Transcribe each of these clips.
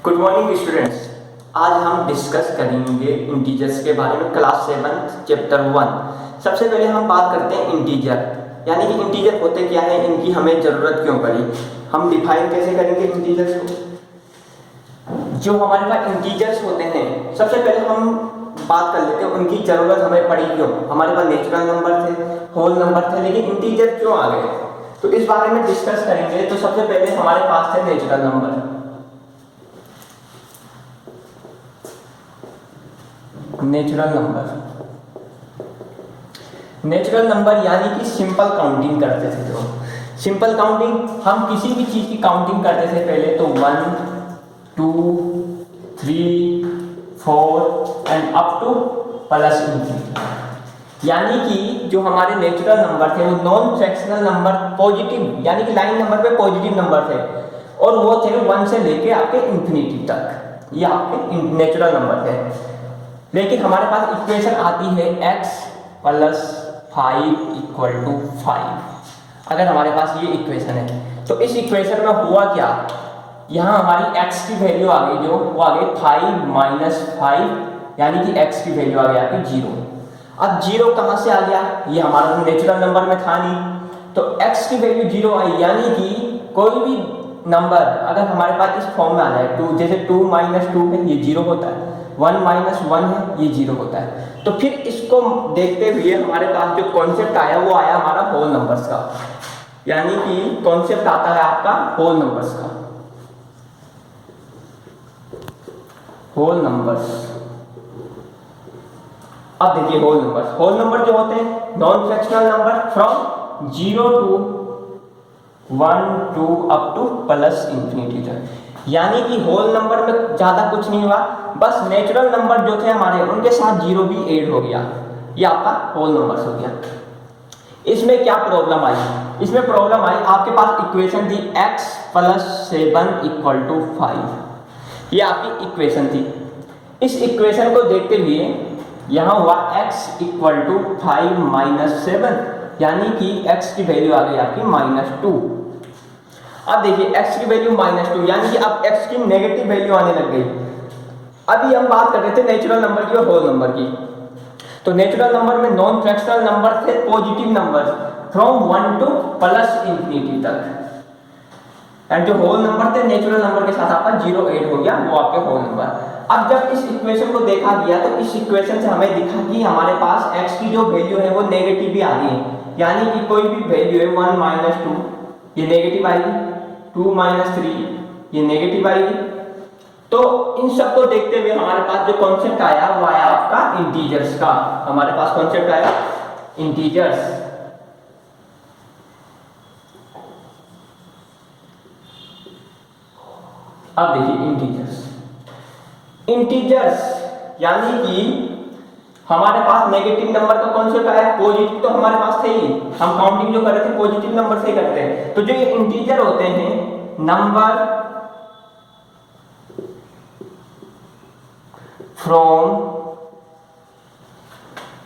Good morning students. आज हम discuss करेंगे इंटीजर्स के बारे में, क्लास 7 चैप्टर 1। सबसे पहले हम बात करते हैं इंटीजर, यानी कि इंटीजर होते क्या है, इनकी हमें ज़रूरत क्यों पड़ी, हम डिफाइन कैसे करेंगे इंटीजर्स को। जो हमारे पास इंटीजर्स होते हैं, सबसे पहले हम बात कर लेते हैं उनकी ज़रूरत हमें पड़ी क्यों। हमारे पास नेचुरल नंबर थे, होल नंबर थे, लेकिन इंटीजर क्यों आ गए, तो इस बारे में डिस्कस करेंगे। तो सबसे पहले हमारे पास थे नेचुरल नंबर। नेचुरल नंबर यानी कि सिंपल काउंटिंग करते थे। जो सिंपल काउंटिंग, हम किसी भी चीज़ की काउंटिंग करते थे पहले तो 1 2 3 4 and up two plus infinity. यानी कि जो हमारे नेचुरल नंबर थे वो नॉन फ्रैक्शनल नंबर, पॉजिटिव यानी कि लाइन नंबर पे पॉजिटिव नंबर थे, और वो थे 1 से लेके आपके इंफिनिटी तक, ये आपके नेचुरल नंबर थे। लेकिन हमारे पास इक्वेशन आती है x + 5 = 5। अगर हमारे पास ये इक्वेशन है तो इस इक्वेशन में हुआ क्या, यहाँ हमारी x की वैल्यू आ गई, जो वो आ गई 5 - 5, यानी कि x की वैल्यू आ गई आपकी 0। अब 0 कहाँ से आ गया, ये हमारा नेचुरल नंबर में था नहीं, तो x की वैल्यू 0 आई, यानी कि कोई भी नंबर अगर हमारे पास इस फॉर्म में आ जाए, 2 जैसे 2 - 2 है, ये 0 होता है, 1 - 1 है, ये 0 होता है। तो फिर इसको देखते हुए हमारे पास जो कॉन्सेप्ट आया वो आया हमारा होल नंबर्स का, यानी कि कॉन्सेप्ट आता है आपका होल नंबर्स का। होल नंबर्स, अब देखिए होल नंबर जो होते हैं non fractional number from 0 to 1 2 up two plus infinity तक। यानी कि होल नंबर में ज़्यादा कुछ नहीं हुआ, बस नेचुरल नंबर जो थे हमारे उनके साथ 0 भी ऐड हो गया, ये आपका होल नंबर हो गया। इसमें क्या प्रॉब्लम आई, इसमें प्रॉब्लम आई आपके पास इक्वेशन थी x + 7 = 5, ये आपकी इक्वेशन थी। इस इक्वेशन को देखते हुए यहाँ हुआ x = 5 - 7, यानी कि x की वैल्यू आ गई आपकी -2। अब देखिए x की वैल्यू -2, यानी कि अब x की नेगेटिव वैल्यू आने लग गई। अभी हम बात कर रहे थे नेचुरल नंबर की और होल नंबर की। तो नेचुरल नंबर में नॉन फ्रैक्शनल नंबर थे positive number from 1 two plus infinity तक, एंड जो होल नंबर थे नेचुरल नंबर के साथ आपका 0 ऐड हो गया, वो आपके होल नंबर। अब जब इस इक्वेशन को देखा गया तो इस इक्वेशन से हमें दिखा कि हमारे पास x की जो वैल्यू है वो नेगेटिव भी आ रही है, यानी कि कोई भी वैल्यू है 1 - 2 ये नेगेटिव आएगी, 2 - 3 ये नेगेटिव आएगी। तो इन सब को देखते हुए हमारे पास जो कॉन्सेप्ट आया वो आया आपका इंटीजर्स का। हमारे पास कॉन्सेप्ट आया इंटीजर्स। अब देखिए इंटीजर्स यानी कि हमारे पास नेगेटिव नंबर का कॉन्सेप्ट आया, पॉजिटिव तो हमारे पास थे ही, हम काउंटिंग जो कर रहे थे पॉजिटिव नंबर से करते हैं। तो जो ये इंटीजर होते हैं number from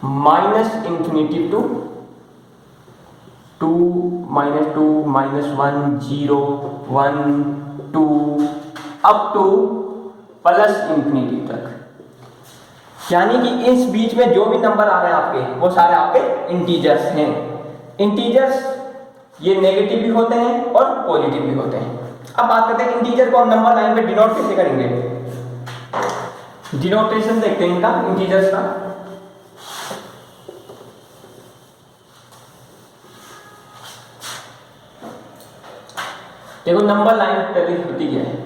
-∞ to 2 - 2 - 1 0 1 2 up two plus infinity तक, यानी कि इस बीच में जो भी नंबर आ रहे हैं आपके वो सारे आपके इंटीजर्स हैं। इंटीजर्स ये नेगेटिव भी होते हैं और पॉजिटिव भी होते हैं। अब बात करते हैं इंटीजर को हम नंबर लाइन पे डिनोट कैसे करेंगे। डिनोटेशन देखते हैं इनका इंटीजर्स का। देखो नंबर लाइन पहले होती क्या है,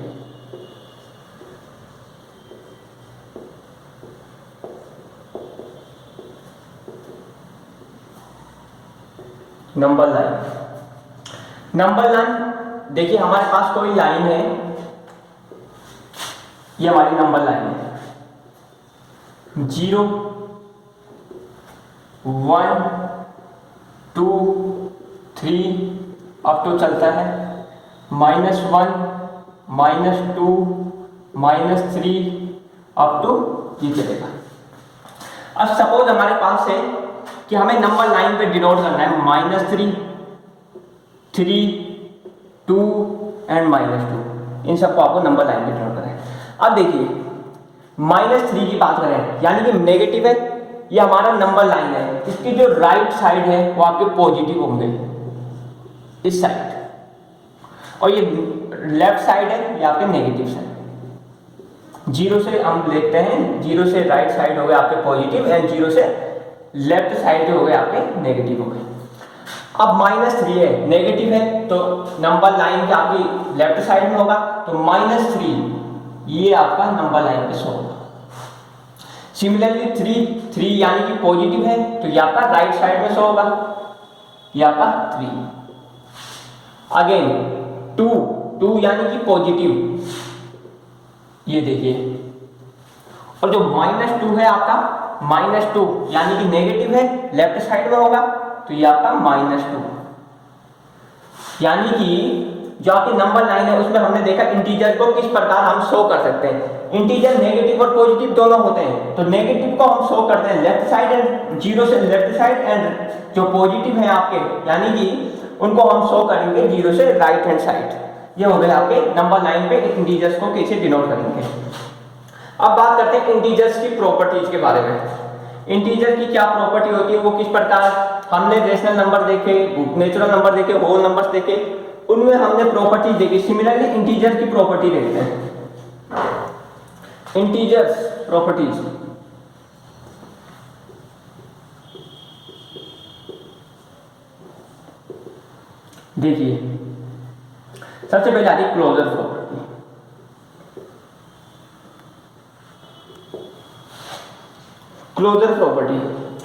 नंबर लाइन देखिए हमारे पास कोई लाइन है, ये हमारी नंबर लाइन है, 0 1 2 3 अप टू चलता है -1 -2 -3 अप टू ये चलेगा। अब सपोज हमारे पास है कि हमें नंबर लाइन पे डिनोट करना है -3 3 2 एंड -2, इन सबको आपको नंबर लाइन पे डिनोट करना है। अब देखिए -3 की बात करें, यानी कि नेगेटिव है, ये हमारा नंबर लाइन है, इसकी जो राइट साइड है वो आपके पॉजिटिव होंगे इस साइड, और ये लेफ्ट साइड है ये आपके नेगेटिव साइड। जीरो से हम देखते हैं, जीरो से राइट साइड हो गए आपके पॉजिटिव एंड जीरो से लेफ्ट साइड जो हो गए आपके नेगेटिव हो गए। अब -3 है, नेगेटिव है, तो नंबर लाइन के आपकी लेफ्ट साइड में होगा, तो -3 ये आपका नंबर लाइन पे शो होगा। सिमिलरली 3 यानी कि पॉजिटिव है, तो ये आपका राइट साइड में शो होगा, ये आपका 3। अगेन 2 यानी कि पॉजिटिव, ये देखिए, और जो -2 है आपका, -2 यानी कि नेगेटिव है, लेफ्ट साइड में होगा, तो ये आपका -2। यानी कि जो आपकी नंबर लाइन है उसमें हमने देखा इंटीजर को किस प्रकार हम शो कर सकते हैं। इंटीजर नेगेटिव और पॉजिटिव दोनों होते हैं, तो नेगेटिव को हम शो करते हैं लेफ्ट साइड एंड जीरो से लेफ्ट साइड, एंड जो पॉजिटिव है आपके यानी कि उनको हम शो करेंगे जीरो से राइट हैंड साइड। ये हो गए आपके नंबर लाइन पे इंटीजर्स को कैसे डिनोट करेंगे। अब बात करते हैं इंटीजर्स की प्रॉपर्टीज के बारे में। इंटीजर की क्या प्रॉपर्टी होती है, वो किस प्रकार, हमने रेशनल नंबर देखे, नेचुरल नंबर देखे, होल नंबर्स देखे, उनमें हमने प्रॉपर्टी देखी। सिमिलरली इंटीजर की प्रॉपर्टी देखते हैं। इंटीजर्स प्रॉपर्टीज, देखिए सबसे पहले आती है क्लोजर प्रॉपर्टी।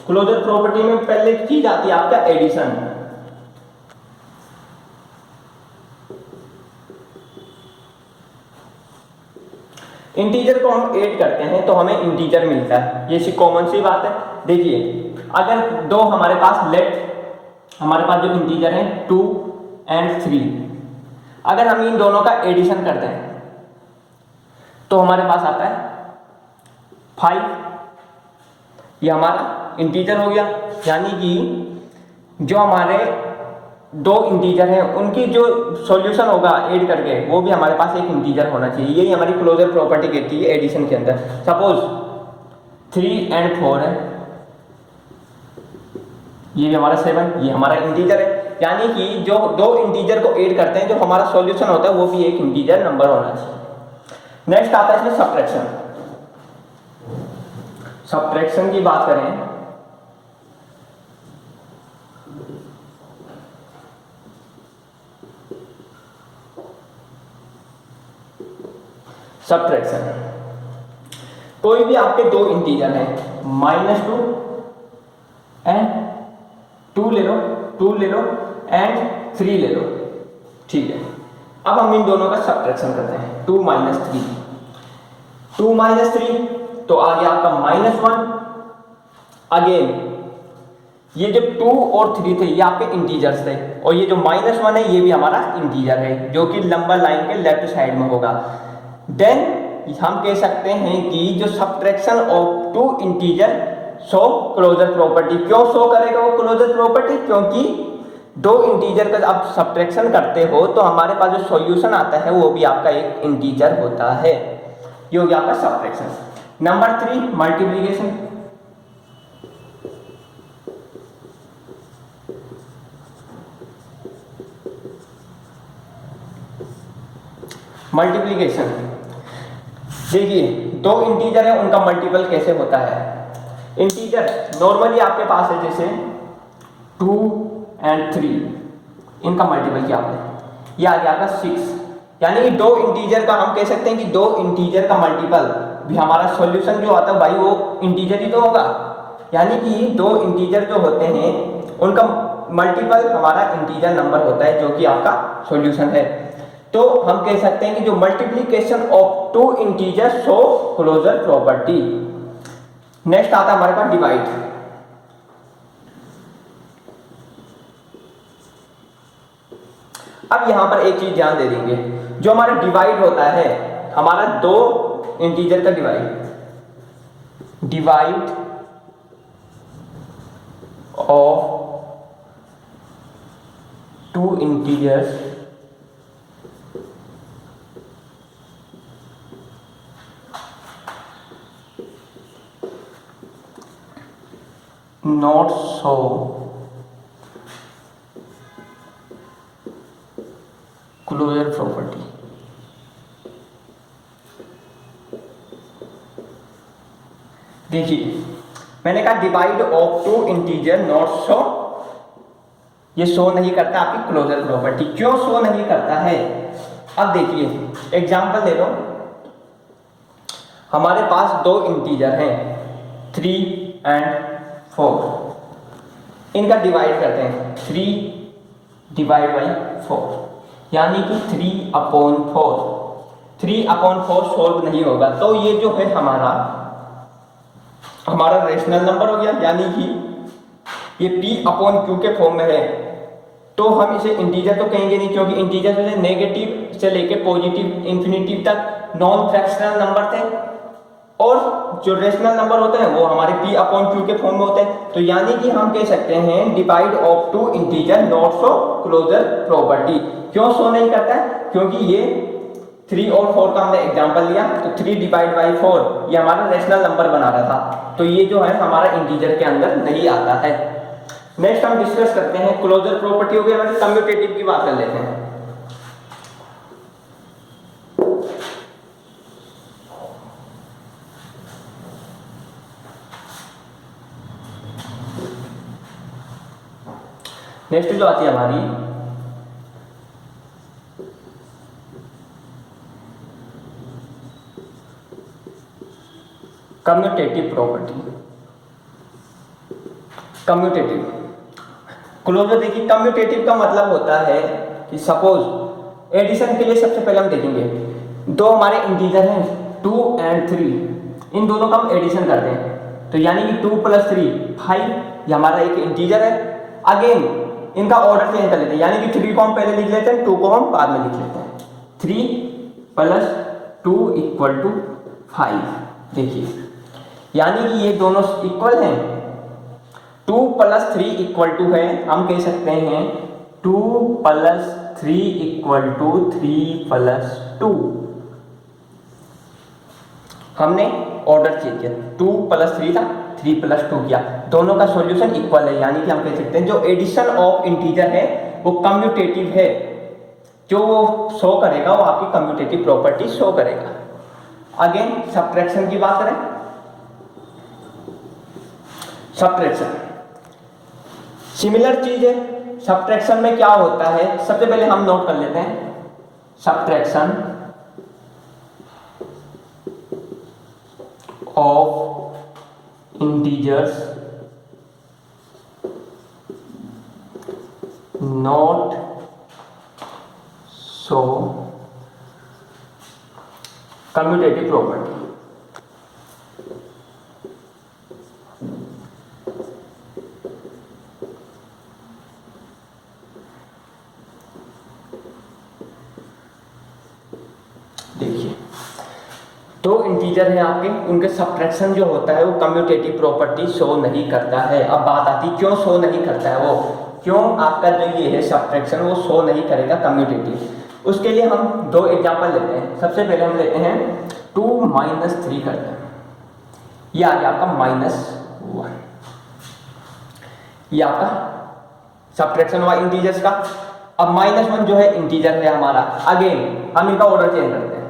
क्लोजर प्रॉपर्टी में पहले चीज आती है आपका एडिशन। इंटीजर को हम ऐड करते हैं तो हमें इंटीजर मिलता है, ये कॉमन सी बात है। देखिए अगर दो हमारे पास जो इंटीजर है 2 एंड 3, अगर हम इन दोनों का एडिशन करते हैं तो हमारे पास आता है 5, ये हमारा इंटीजर हो गया। यानी कि जो हमारे दो इंटीजर हैं उनकी जो सॉल्यूशन होगा ऐड करके वो भी हमारे पास एक इंटीजर होना चाहिए। यही हमारी क्लोजर प्रॉपर्टी कहती है एडिशन के अंदर। सपोज 3 एंड 4 है, ये भी हमारा 7, ये हमारा इंटीजर है। यानी कि जो दो इंटीजर को ऐड करते हैं जो हमारा सॉल्यूशन होता है वो भी एक इंटीजर नंबर होना चाहिए। नेक्स्ट आता है इसमें सब्ट्रैक्शन। सब्ट्रैक्शन की बात करें सब्ट्रैक्शन, कोई भी आपके दो इंटीजर हैं, -2 एंड 2 ले लो एंड 3 ले लो, ठीक है। अब हम इन दोनों का सब्ट्रैक्शन करते हैं। 2 - 3 तो आ गया आपका -1। अगेन ये जो 2 और 3 थे ये आपके इंटीजर्स थे, और ये जो -1 है ये भी हमारा इंटीजर है जो कि नंबर लाइन के लेफ्ट साइड में होगा। देन हम कह सकते हैं कि जो subtraction of 2 integer show closure property. क्यों शो करेगा वो क्लोजर प्रॉपर्टी? क्योंकि दो इंटीजर का आप सब्ट्रैक्शन करते हो तो हमारे पास जो सॉल्यूशन आता है वो भी आपका एक इंटीजर होता है। ये हो गया आपका सब्ट्रैक्शन। Number 3 multiplication. देखिए दो इंटीजर है उनका मल्टीपल कैसे होता है। इंटीजर नॉर्मली आपके पास है जैसे 2 एंड 3, इनका मल्टीपल क्या आपने, ये आ गया आपका 6। यानी कि दो इंटीजर का हम कह सकते हैं कि दो इंटीजर का मल्टीपल भी हमारा सॉल्यूशन जो आता है भाई वो इंटीजर ही तो होगा। यानी कि दो इंटीजर जो होते हैं उनका मल्टीपल हमारा इंटीजर नंबर होता है जो कि आपका सॉल्यूशन है। तो हम कह सकते हैं कि जो multiplication of 2 integer show closure property. Next आता है हमारे पास डिवाइड। अब यहां पर एक चीज ध्यान दे देंगे, जो हमारा डिवाइड होता है हमारा दो इंटीजर का divide of 2 integers not show closure property. देखिए मैंने कहा divide of two integer not show, ये शो नहीं करता आपकी क्लोजर प्रॉपर्टी। क्यों शो नहीं करता है? अब देखिए एग्जांपल ले लो, हमारे पास दो इंटीजर हैं 3 एंड 4, इनका डिवाइड करते हैं 3 डिवाइड बाई 4, यानी कि 3/4। 3/4 सॉल्व नहीं होगा, तो ये जो है हमारा रेशनल नंबर हो गया, यानी कि ये p/q के फॉर्म में है। तो हम इसे इंटीजर तो कहेंगे नहीं, क्योंकि इंटीजर से नेगेटिव से लेके पॉजिटिव इंफिनिटी तक नॉन फ्रैक्शनल नंबर थे, और जो रेशनल नंबर होते हैं वो हमारे p/q के फॉर्म में होते हैं। तो यानी कि हम कह सकते हैं divide of two integer not show closure property. क्यों शो नहीं करता है? क्योंकि ये 3 और 4 का हमने एग्जांपल लिया, तो 3 डिवाइड बाई 4 ये हमारा रेशनल नंबर बना रहा था, तो ये जो है हमारा इंटीजर के अंदर नहीं आता है। नेक्स्ट हम डिस्कस करते हैं क्लोजर प्रॉपर्टी हो गई हमारी, कम्यूटेटिव की बात कर लेते हैं। नेक्स्ट जो आती है हमारी कम्यूटेटिव प्रॉपर्टी। कम्यूटेटिव क्लोजर, देखिए कम्यूटेटिव का मतलब होता है कि सपोज एडिशन के लिए सबसे पहले हम देखेंगे, दो हमारे इंटीजर हैं 2 एंड 3, इन दोनों का हम एडिशन करते हैं, तो यानी कि 2 + 3 5, ये हमारा एक इंटीजर है। अगेन इनका ऑर्डर चेंज कर लेते हैं, यानी कि 3 को हम पहले लिख लेते हैं, 2 को हम बाद में लिख लेते हैं। 3 + 2 = 5। देखिए यानी कि ये दोनों इक्वल हैं। 2 + 3 = है, हम कह सकते हैं 2 + 3 = 3 + 2। हमने ऑर्डर चेंज किया, 2 + 3 था, 3 + 2 किया, दोनों का सॉल्यूशन इक्वल है, यानी कि हम कह सकते हैं जो एडिशन ऑफ इंटीजर है वो कम्यूटेटिव है, जो वो शो करेगा वो आपकी कम्यूटेटिव प्रॉपर्टी शो करेगा। अगेन सब्ट्रैक्शन की बात करें, सब्ट्रैक्शन सिमिलर चीज है। सब्ट्रैक्शन में क्या होता है, सबसे पहले हम नोट कर लेते हैं subtraction of integers not show commutative property. देखिए दो इंटीजर हैं आपके, उनके सब्ट्रैक्शन जो होता है वो कम्यूटेटिव प्रॉपर्टी शो नहीं करता है। अब बात आती है क्यों शो नहीं करता है वो, क्यों आपका जो ये है सब्ट्रैक्शन वो शो नहीं करेगा कम्यूटेटिव। उसके लिए हम दो एग्जांपल लेते हैं। सबसे पहले हम लेते हैं 2 - 3 करते हैं, ये आ गया आपका -1, ये आपका सब्ट्रैक्शन हुआ इंटीजर्स का। अब -1 जो है इंटीजर है हमारा, अगेन हम इनका ऑर्डर चेंज करते हैं,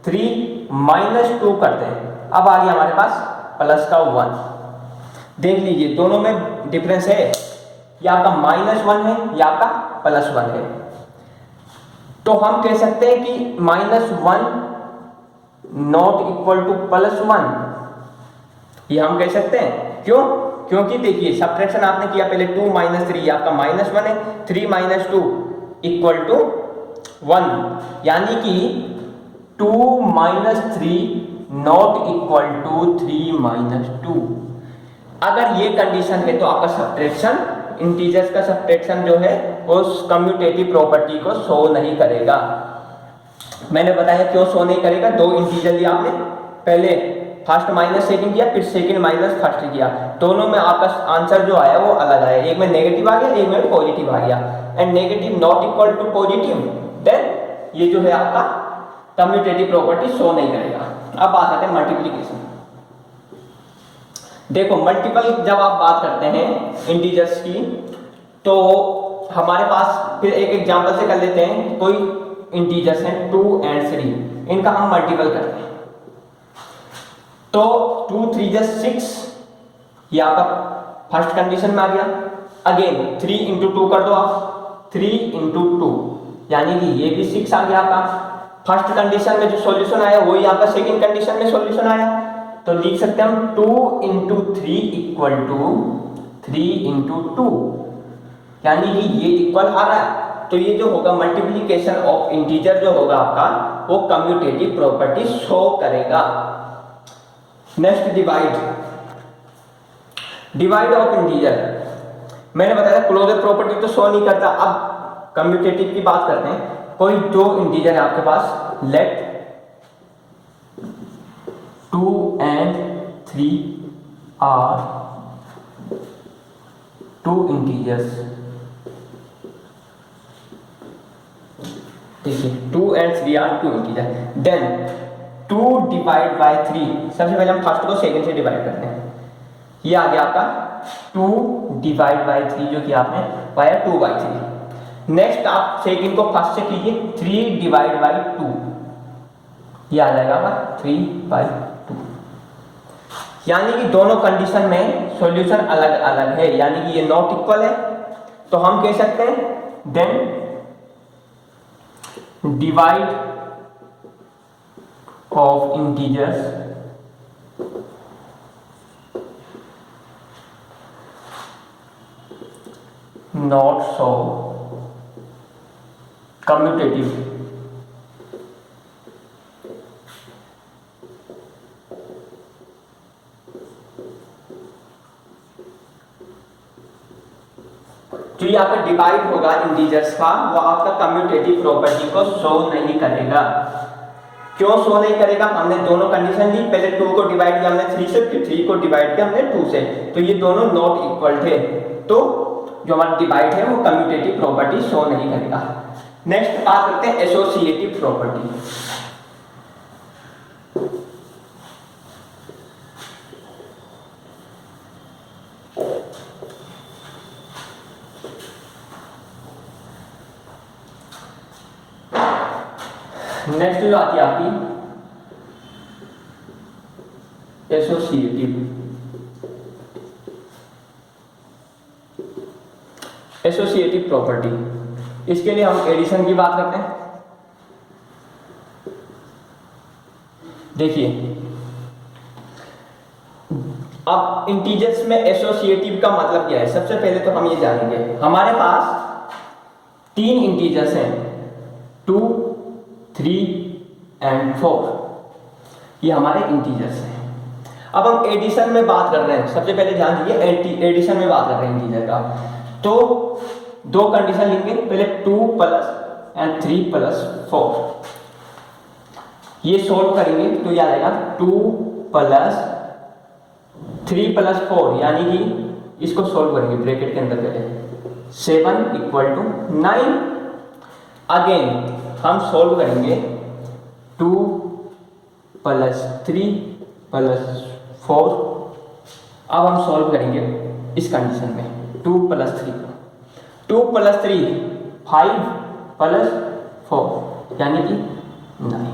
3 - 2 करते हैं, अब आ गया हमारे पास +1। देख लीजिए दोनों में डिफरेंस है, ये आपका -1 है, ये आपका +1 है। तो हम कह सकते हैं कि -1 नॉट इक्वल टू +1, ये हम कह सकते हैं। क्यों? क्योंकि देखिए सब्ट्रैक्शन आपने किया पहले 2 - 3, आपका -1 है, 3 - 2 = 1, यानी कि 2 - 3 नॉट इक्वल टू 3 - 2। अगर ये कंडीशन है तो आपका सब्ट्रैक्शन इंटीजर्स का सब्ट्रैक्शन जो है उस कम्यूटेटिव प्रॉपर्टी को शो नहीं करेगा। मैंने बताया क्यों शो नहीं करेगा, दो इंटीजर लिया आपने, पहले फर्स्ट माइनस सेकंड किया, फिर सेकंड माइनस फर्स्ट किया, दोनों में आपका आंसर जो आया वो अलग आया, एक में नेगेटिव आ गया, एक में पॉजिटिव आ गया। And negative not equal to positive, then ये जो है आपका कम्यूटेटिव प्रॉपर्टी शो नहीं करेगा। अब बात आते हैं मल्टीप्लिकेशन। देखो मल्टीपल जब आप बात करते हैं इंटीजर्स की, तो हमारे पास फिर एक एग्जांपल से कर लेते हैं। कोई इंटीजर्स हैं 2 and 3, इनका हम मल्टीपल करते हैं। तो 2 3 जा 6, ये आपका फर्स्ट कंडीशन में आ गया। अगेन 3 इंटू 2 कर दो आप, 3 इंटू 2 यानी कि ये भी 6 आ गया आपका। फर्स्ट कंडीशन में जो सॉल्यूशन आया वही आपका सेकंड कंडीशन में सॉल्यूशन आया। तो लिख सकते हैं हम 2 इंटू 3 इक्वल टू 3 इंटू 2, यानी कि ये इक्वल आ रहा है। तो ये जो होगा मल्टीप्लिकेशन ऑफ इंटीजर जो होगा आपका, वो कम्यूटेटिव प्रॉपर्टी शो करेगा। नेक्स्ट डिवाइड ऑफ इंटीजर, मैंने बताया क्लोजर प्रॉपर्टी तो शो नहीं करता। अब कम्यूटेटिव की बात करते हैं। कोई दो इंटीजर है आपके पास, लेट 2 and 3 आर 2 इंटीजर्स। देखिए 2 and 3 are 2 integer. Then 2 divide by 3, सबसे पहले हम फर्स्ट को सेकंड से डिवाइड करते हैं। ये आ गया आपका 2 डिवाइड बाय 3, जो कि आपने पाया 2/3। नेक्स्ट आप सेकंड को फर्स्ट से कीजिए, 3 डिवाइड बाय 2, ये आ जाएगा आपका 3/2। यानी कि दोनों कंडीशन में सॉल्यूशन अलग अलग है, यानी कि ये नॉट इक्वल है। तो हम कह सकते हैं then divide of integers not so commutative. जो ये आपका डिवाइड होगा इंटीजर्स का, वो आपका कम्यूटेटिव प्रॉपर्टी को शो नहीं करेगा। क्यों शो नहीं करेगा? हमने दोनों कंडीशन ली, पहले 2 को डिवाइड किया हमने 3 से, फिर 3 को डिवाइड किया हमने 2 से, तो ये दोनों नॉट इक्वल थे। तो जो हमारा डिवाइड है वो कम्यूटेटिव प्रॉपर्टी शो नहीं करेगा। नेक्स्ट बात करते हैं एसोसिएटिव प्रॉपर्टी। नेक्स्ट जो आती है आपकी एसोसिएटिव प्रॉपर्टी। इसके लिए हम एडिशन की बात करते हैं। देखिए अब इंटीजर्स में एसोसिएटिव का मतलब क्या है, सबसे पहले तो हम ये जानेंगे। हमारे पास 3 इंटीजर्स हैं, 2 3 and 4, ये हमारे इंटीजर्स हैं। अब हम एडिशन में बात कर रहे हैं। सबसे पहले ध्यान दीजिए, एडिशन में बात कर रहे हैं इंटीजर का। तो 2 कंडीशन लिखेंगे, पहले 2 + and 3 + 4, ये सोल्व करेंगे तो ये आ जाएगा 2 + 3 + 4, यानी कि इसको सोल्व करेंगे ब्रैकेट के अंदर पहले 7 = 9। अगेन हम सोल्व करेंगे 2 + 3 + 4। अब हम सोल्व करेंगे इस कंडीशन में 2 + 3 5 + 4, यानी कि 9।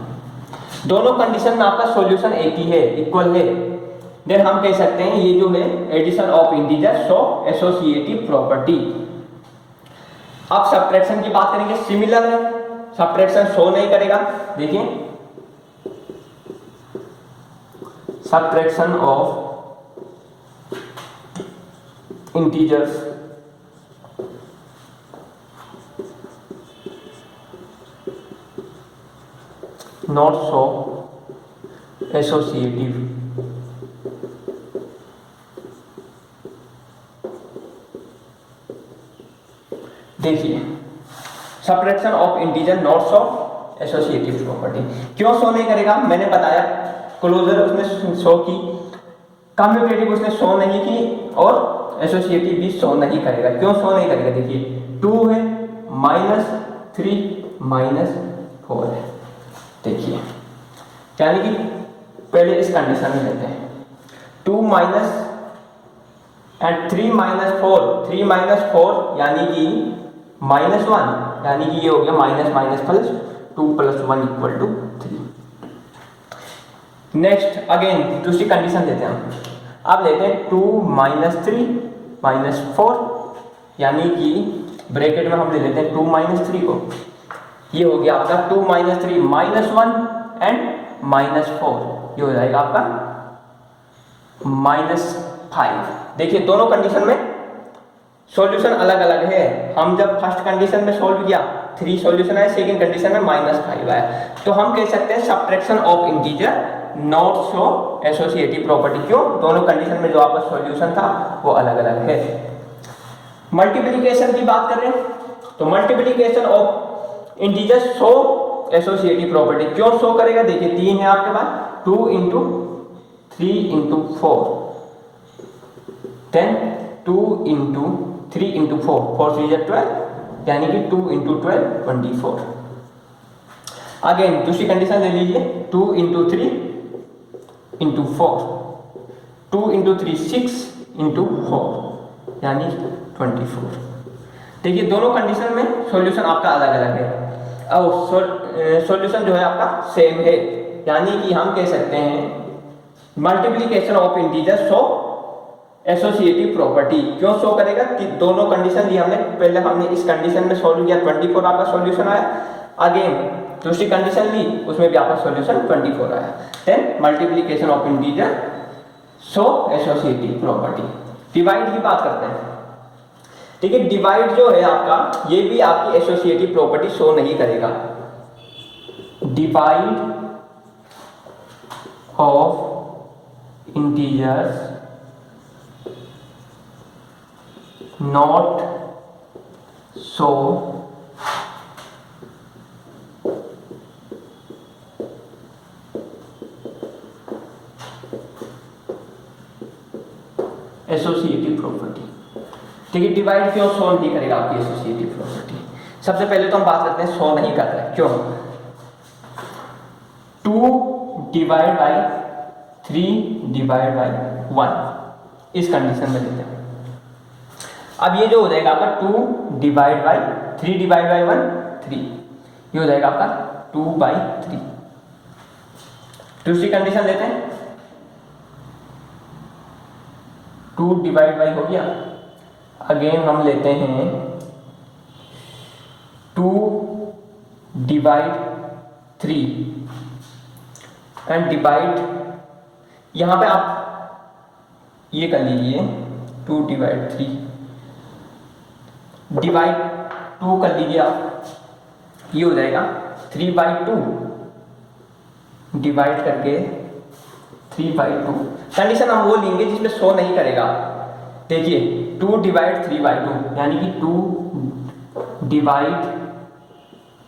दोनों कंडीशन में आपका सॉल्यूशन एक ही है, इक्वल है। देन हम कह सकते हैं ये जो है addition of integer show associative property. अब सब्ट्रैक्शन की बात करेंगे, सिमिलर है, सब्ट्रैक्शन शो नहीं करेगा। देखिए subtraction of integers not show associative. देखिए subtraction of integer not show associative property. क्यों शो नहीं करेगा? मैंने बताया क्लोजर उसने शो की, कम्यूटेटिव उसने शो नहीं की, और एसोसिएटिव भी शो नहीं करेगा। क्यों शो नहीं करेगा? देखिए 2 है, -3 -4 है। देखिए यानी कि पहले इस कंडीशन में लेते हैं, 2 - and 3 minus four, 3 minus four यानी कि -1, यानी कि ये हो गया minus minus plus, 2 + 1 = 3। Next again दूसरी कंडीशन लेते हैं हम। अब लेते हैं 2 - 3 - 4, यानी कि ब्रैकेट में हम ले लेते हैं 2 - 3 को। ये हो गया आपका 2 - 3 -1 एंड -4, ये हो जाएगा आपका -5। देखिए दोनों कंडीशन में सॉल्यूशन अलग अलग है। हम जब फर्स्ट कंडीशन में सॉल्व किया 3 सॉल्यूशन आया, सेकंड कंडीशन में -5 आया। तो हम कह सकते हैं subtraction of integer not show associative property. क्यों? दोनों कंडीशन में जो आपका सॉल्यूशन था वो अलग अलग है। मल्टीप्लिकेशन की बात कर रहे हैं तो multiplication of integer show associative property. क्यों शो करेगा? देखिए 3 है आपके पास, 2 × 3 × 4, देन 2 × 3 × 4, 4 3 = 12, यानी कि 2 × 12 24। अगेन दूसरी कंडीशन ले लीजिए, 2 × 3 × 4, 2 × 3 6 × 4, यानी 24। देखिए दोनों कंडीशन में सॉल्यूशन आपका अलग अलग है और सॉल्यूशन जो है आपका सेम है, यानी कि हम कह सकते हैं multiplication of integer show associative property. क्यों शो करेगा कि दोनों कंडीशन दी हमने, पहले हमने इस कंडीशन में सॉल्व किया 24 आपका सॉल्यूशन आया, अगेन दूसरी कंडीशन ली उसमें भी आपका सॉल्यूशन 24 आया। Then multiplication of integer show associative property. Divide की बात करते हैं। ठीक है, डिवाइड जो है आपका ये भी आपकी एसोसिएटिव प्रॉपर्टी शो नहीं करेगा। Divide of integers not show associative property. ठीक है, डिवाइड क्यों शो नहीं करेगा आपकी एसोसिएटिव प्रॉपर्टी? सबसे पहले तो हम बात करते हैं शो नहीं कर रहा है, क्यों? 2 डिवाइड बाई 3 डिवाइड बाई 1 इस कंडीशन में लेते हैं। अब ये जो हो जाएगा आपका 2 डिवाइड बाई 3 डिवाइड बाई 1 3, ये हो जाएगा आपका 2/3। दूसरी कंडीशन लेते हैं, 2 डिवाइड बाई हो गया, अगेन हम लेते हैं 2 डिवाइड 3 एंड डिवाइड, यहां पे आप ये कर लीजिए 2 डिवाइड 3 डिवाइड 2 कर लीजिए आप, ये हो जाएगा 3/2 डिवाइड करके 3/2। कंडीशन हम वो लेंगे जिसमें शो नहीं करेगा। देखिए 2 डिवाइड 3/2 यानी कि 2 डिवाइड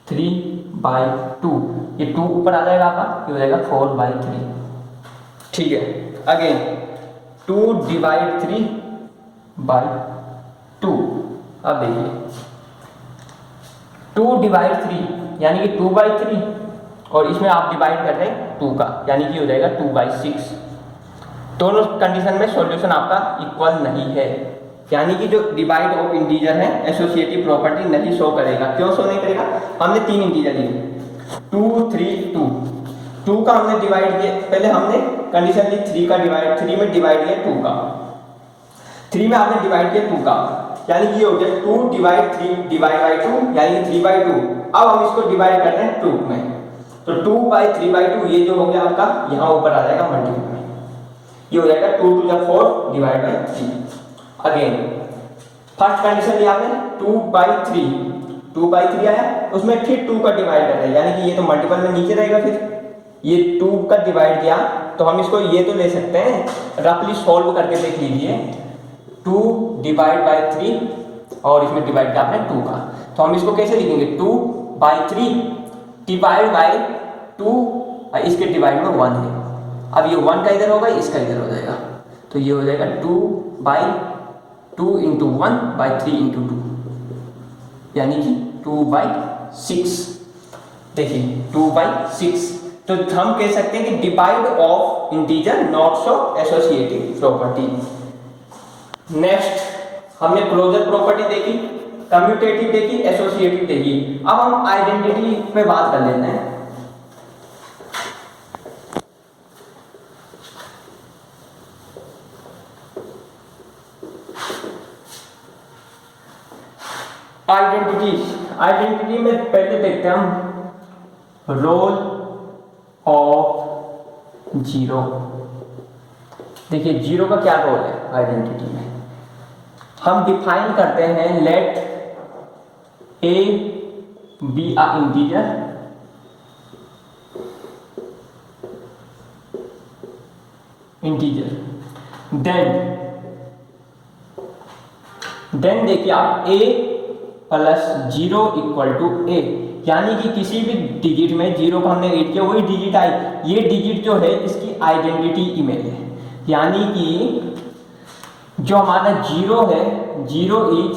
3/2, ये 2 ऊपर आ जाएगा आपका, ये हो जाएगा 4/3। ठीक है, अगेन 2 डिवाइड 3/2। अब देखिए 2 डिवाइड 3 यानी कि 2/3 और इसमें आप डिवाइड कर रहे हैं 2 का, यानी कि हो जाएगा 2/6। दोनों कंडीशन में सॉल्यूशन आपका इक्वल नहीं है, यानी कि जो डिवाइड ऑफ इंटीजर है एसोसिएटिव प्रॉपर्टी नहीं शो करेगा। क्यों शो नहीं करेगा? हमने 3 इंटीजर लिए 2 3 2, 2 का हमने डिवाइड किया, पहले हमने कंडीशन ली 3 का डिवाइड, 3 में डिवाइड किया 2 का, 3 में आपने डिवाइड किया 2 का, यानी कि ये हो गया 2 डिवाइड 3 डिवाइड बाई 2 यानी कि 3/2। अब हम इसको डिवाइड कर रहे हैं 2 में, तो 2/3/2 ये जो हो गया आपका यहाँ ऊपर आ जाएगा मल्टीपल में, ये हो जाएगा 2 × 4 divide by 3। Again first condition लिया आपने 2/3, 2/3 आया, उसमें फिर 2 का डिवाइड कर रहे हैं, यानी कि ये तो मल्टीपल में नीचे रहेगा, फिर ये 2 का डिवाइड किया तो हम इसको ये तो ले सकते हैं, रफली सॉल्व करके देख लीजिए 2 डिवाइड बाई 3 और इसमें डिवाइड किया आपने 2 का, तो हम इसको कैसे लिखेंगे 2/3 डिवाइड बाई 2, इसके डिवाइड में 1 है, अब ये 1 का इधर होगा, इसका इधर हो जाएगा, तो ये हो जाएगा 2/2 × 1/3 × 2 यानी कि 2/6। देखिए 2/6, तो हम कह सकते हैं कि divide of integer not show associative property. Next हमने क्लोजर प्रॉपर्टी देखी, कम्यूटेटिव देखी, एसोसिएटिव देखी। अब हम आइडेंटिटी पे बात कर लेते हैं। आइडेंटिटी में पहले देखते हैं हम रोल ऑफ जीरो। देखिए जीरो का क्या रोल है आइडेंटिटी में, हम डिफाइन करते हैं let A B a integer then देखिए आप A plus zero equal to A, यानी कि किसी भी डिजिट में जीरो को हमने ऐड किया वही डिजिट आई, ये डिजिट जो है इसकी आइडेंटिटी इमेज है। यानी कि जो हमारा जीरो है, जीरो इज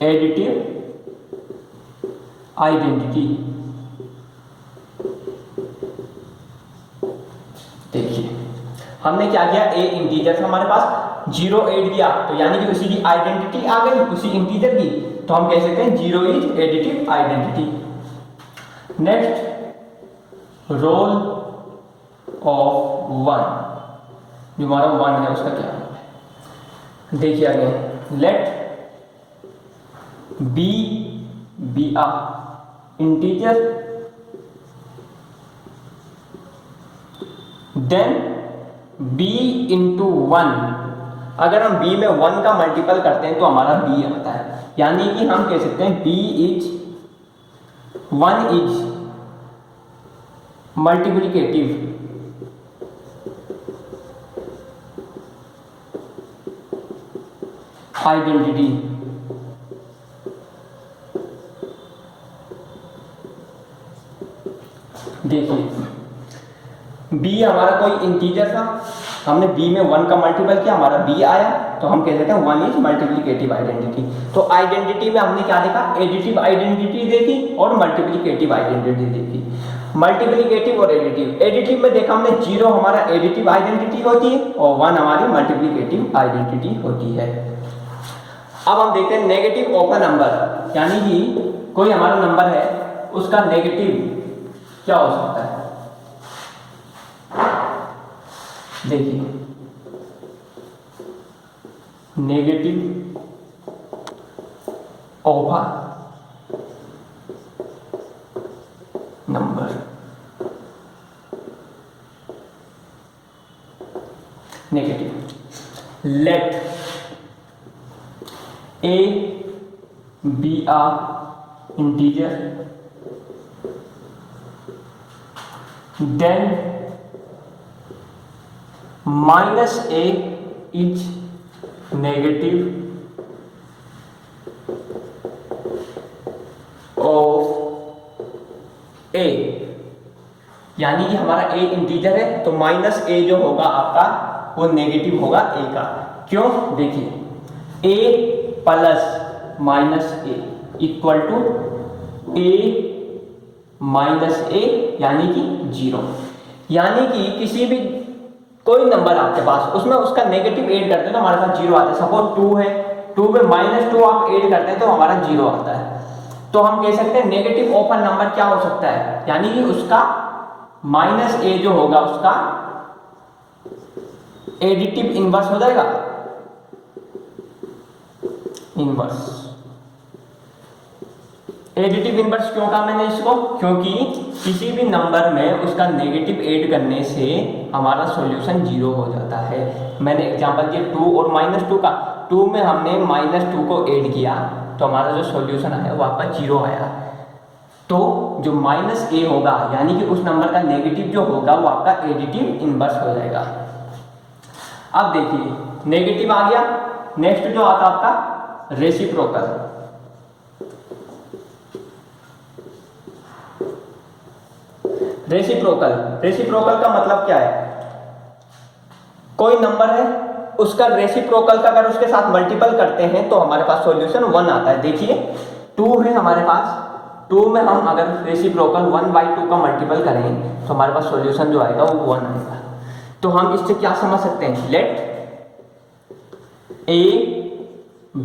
एडिटिव आइडेंटिटी। देखिए हमने क्या किया, ए इंटीजर था हमारे पास, जीरो ऐड किया तो यानी कि उसी की आइडेंटिटी आ गई उसी इंटीजर की, तो हम कह सकते हैं zero is additive identity. Next role of one, जो हमारा वन है उसका क्या है, देखिए again let B be a integer then b into one. अगर हम b में वन का मल्टीपल करते हैं तो हमारा b आता है, यानी कि हम कह सकते हैं b is one is multiplicative identity. देखिए b हमारा कोई इंटीजर था, हमने b में वन का मल्टीपल किया, हमारा b आया, तो हम कह देते हैं वन इज मल्टीप्लिकेटिव आइडेंटिटी। तो आइडेंटिटी में हमने क्या देखा, एडिटिव आइडेंटिटी देखी और मल्टीप्लिकेटिव आइडेंटिटी देखी। मल्टीप्लिकेटिव और एडिटिव में देखा हमने जीरो हमारा एडिटिव आइडेंटिटी होती है और वन हमारी मल्टीप्लिकेटिव आइडेंटिटी होती है। अब हम देखते हैं नेगेटिव ऑफ अ नंबर, यानी कि कोई हमारा नंबर है उसका नेगेटिव क्या हो सकता है। देखिए negative of a number, negative let A B a integer then minus a is negative of a, यानी कि हमारा ए इंटीजर है तो माइनस ए जो होगा आपका वो नेगेटिव होगा ए का। क्यों, देखिए a plus minus a equal to a minus a यानी कि जीरो। यानी कि किसी भी कोई नंबर आपके पास उसमें उसका नेगेटिव ऐड करते हैं तो हमारे पास जीरो आता है। सपोज टू है, टू में माइनस टू आप ऐड करते हैं तो हमारा जीरो आता है। तो हम कह सकते हैं नेगेटिव ऑफ अ नंबर क्या हो सकता है, यानी कि उसका माइनस ए जो होगा उसका एडिटिव इनवर्स हो जाएगा, इनवर्स। एडिटिव इनवर्स क्यों कहा मैंने इसको, क्योंकि किसी भी नंबर में उसका नेगेटिव ऐड करने से हमारा सॉल्यूशन जीरो हो जाता है। मैंने एग्जांपल दिया टू और माइनस टू का, टू में हमने माइनस टू को ऐड किया तो हमारा जो सॉल्यूशन है वो आपका जीरो आया। तो जो माइनस ए होगा यानी कि उस नंबर का नेगेटिव जो होगा वो आपका एडिटिव इनवर्स हो जाएगा। अब देखिए नेगेटिव आ गया, नेक्स्ट जो आता आपका रेसिप्रोकल। रेसिप्रोकल का मतलब क्या है, कोई नंबर है उसका रेसिप्रोकल का अगर उसके साथ मल्टीपल करते हैं तो हमारे पास सॉल्यूशन वन आता है। देखिए टू है हमारे पास, टू में हम अगर रेसिप्रोकल वन बाई टू का मल्टीपल करें तो हमारे पास सॉल्यूशन जो आएगा वो वन आएगा। तो हम इससे क्या समझ सकते हैं, late a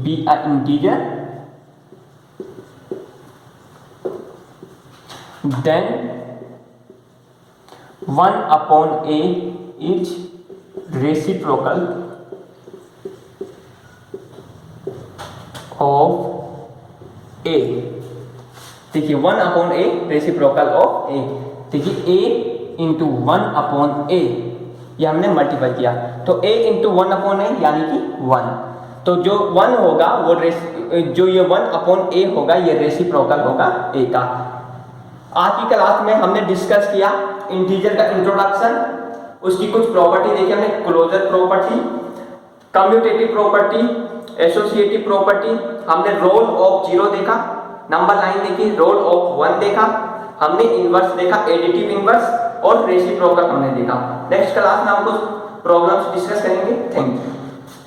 be a integer, then 1 upon a is reciprocal of a। देखिए 1 upon a reciprocal of a। देखिए a इंटू 1 अपॉन a, ये हमने मल्टीप्लाई किया, तो a इंटू 1 अपॉन a यानी कि 1। तो जो 1 होगा वो जो ये 1 अपॉन a होगा ये रेसिप्रोकल होगा a का। आज की क्लास में हमने डिस्कस किया इंटीजर का इंट्रोडक्शन, उसकी कुछ प्रॉपर्टी देखी हमने, closure property, commutative property, associative property, हमने रोल ऑफ 0 देखा, नंबर लाइन देखी, रोल ऑफ 1 देखा, हमने इनवर्स देखा, एडिटिव इनवर्स और रेसिप्रोकल हमने देखा। नेक्स्ट क्लास में हम कुछ प्रॉब्लम्स डिस्कस करेंगे। Thank you.